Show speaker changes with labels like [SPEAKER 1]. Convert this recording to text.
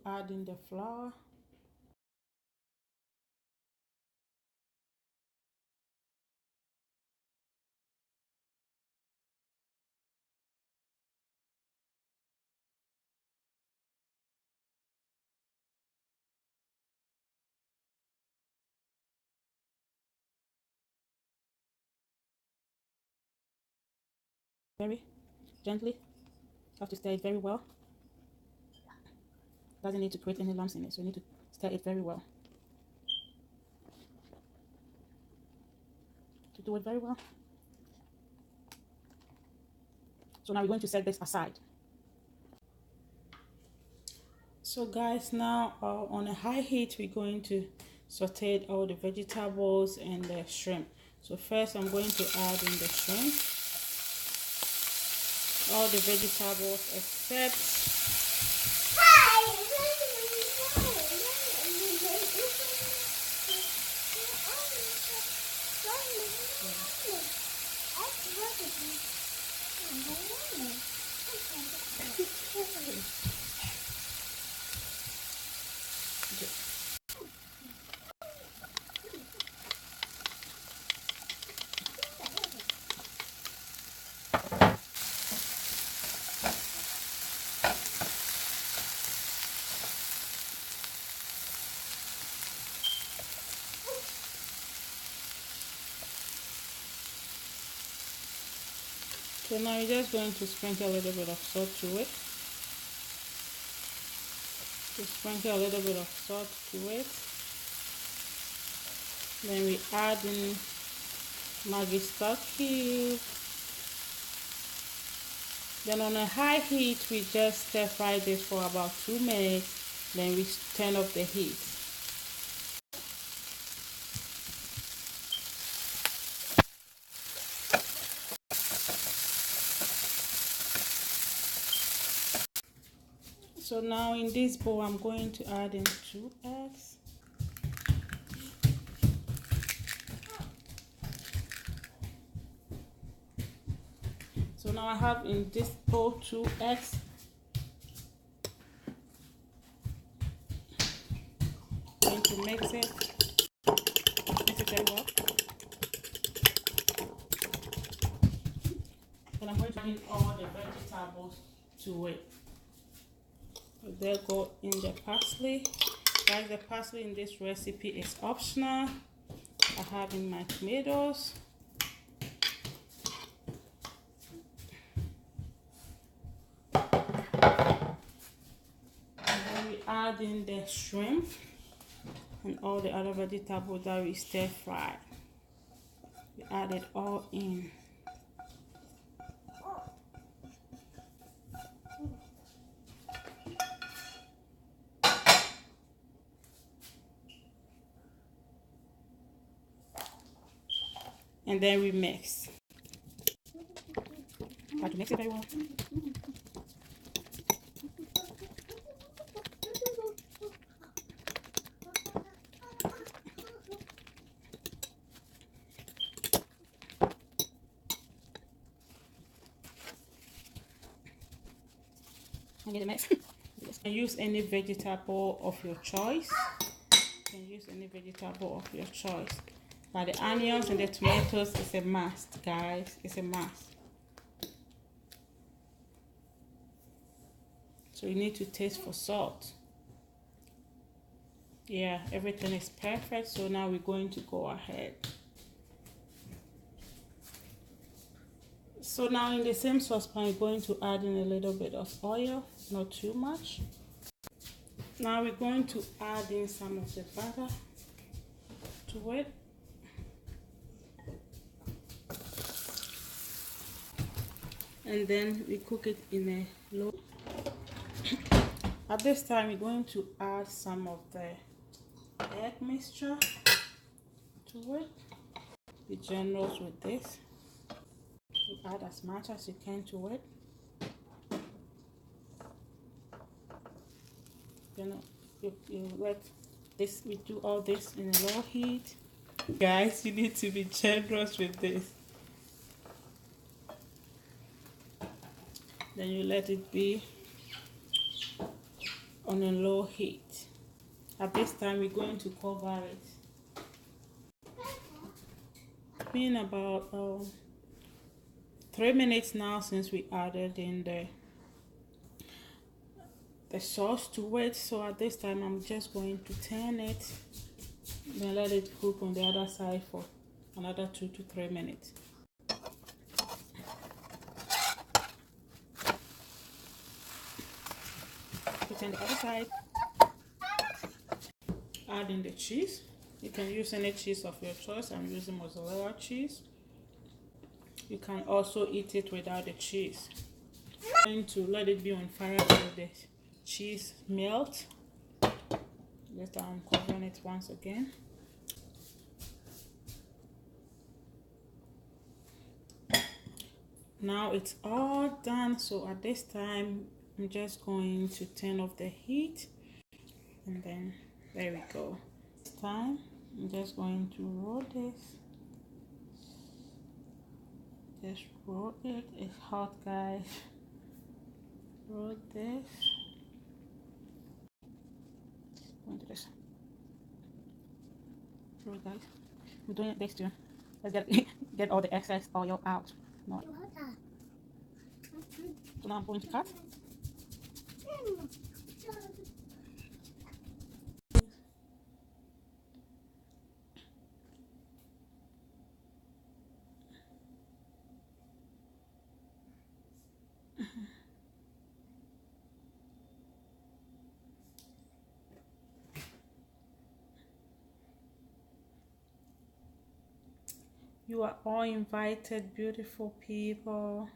[SPEAKER 1] add in the flour. Very gently. Have to stir it very well. Doesn't need to create any lumps in it, so you need to stir it very well. To do it very well. So now we're going to set this aside. So guys, now on a high heat, we're going to saute all the vegetables and the shrimp. So first I'm going to add in the shrimp, all the vegetables except so now you're just going to sprinkle a little bit of salt to it. Just sprinkle a little bit of salt to it. Then we add in Maggi stock cube. Then on a high heat, we just stir fry this for about 2 minutes. Then we turn off the heat. So now in this bowl, I'm going to add in 2 eggs. So now I have in this bowl 2 eggs. I'm going to mix it very well. And I'm going to add all the vegetables to it. There go in the parsley. Guys, the parsley in this recipe is optional. I have in my tomatoes. And then we add in the shrimp and all the other vegetables that we stir fry. We add it all in. And then we mix. Try to mix it very well. I need a mix. You can use any vegetable of your choice. You can use any vegetable of your choice. But the onions and the tomatoes is a must, guys. It's a must. So you need to taste for salt. Yeah, everything is perfect. So now we're going to go ahead. So now in the same saucepan, you're going to add in a little bit of oil, not too much. Now we're going to add in some of the butter to it. And then we cook it in a low. At this time, we're going to add some of the egg mixture to it. Be generous with this. You add as much as you can to it. You let this, we do all this in a low heat. Guys, you need to be generous with this. Then you let it be on a low heat. At this time, we're going to cover it. It's been about 3 minutes now since we added in the sauce to it. So at this time, I'm just going to turn it, then let it cook on the other side for another 2 to 3 minutes. Turn the other side. Add in the cheese. You can use any cheese of your choice. I'm using mozzarella cheese. You can also eat it without the cheese. I'm going to let it be on fire till the cheese melt. Just I'm covering it once again. Now it's all done. So at this time, I'm just going to turn off the heat, and then there we go. This time I'm just going to roll this. Just roll it. It's hot, guys. Roll this. Go into this. Roll, guys. I'm doing this too. Let's get all the excess oil out. No. So now I'm going to cut. You are all invited, beautiful people.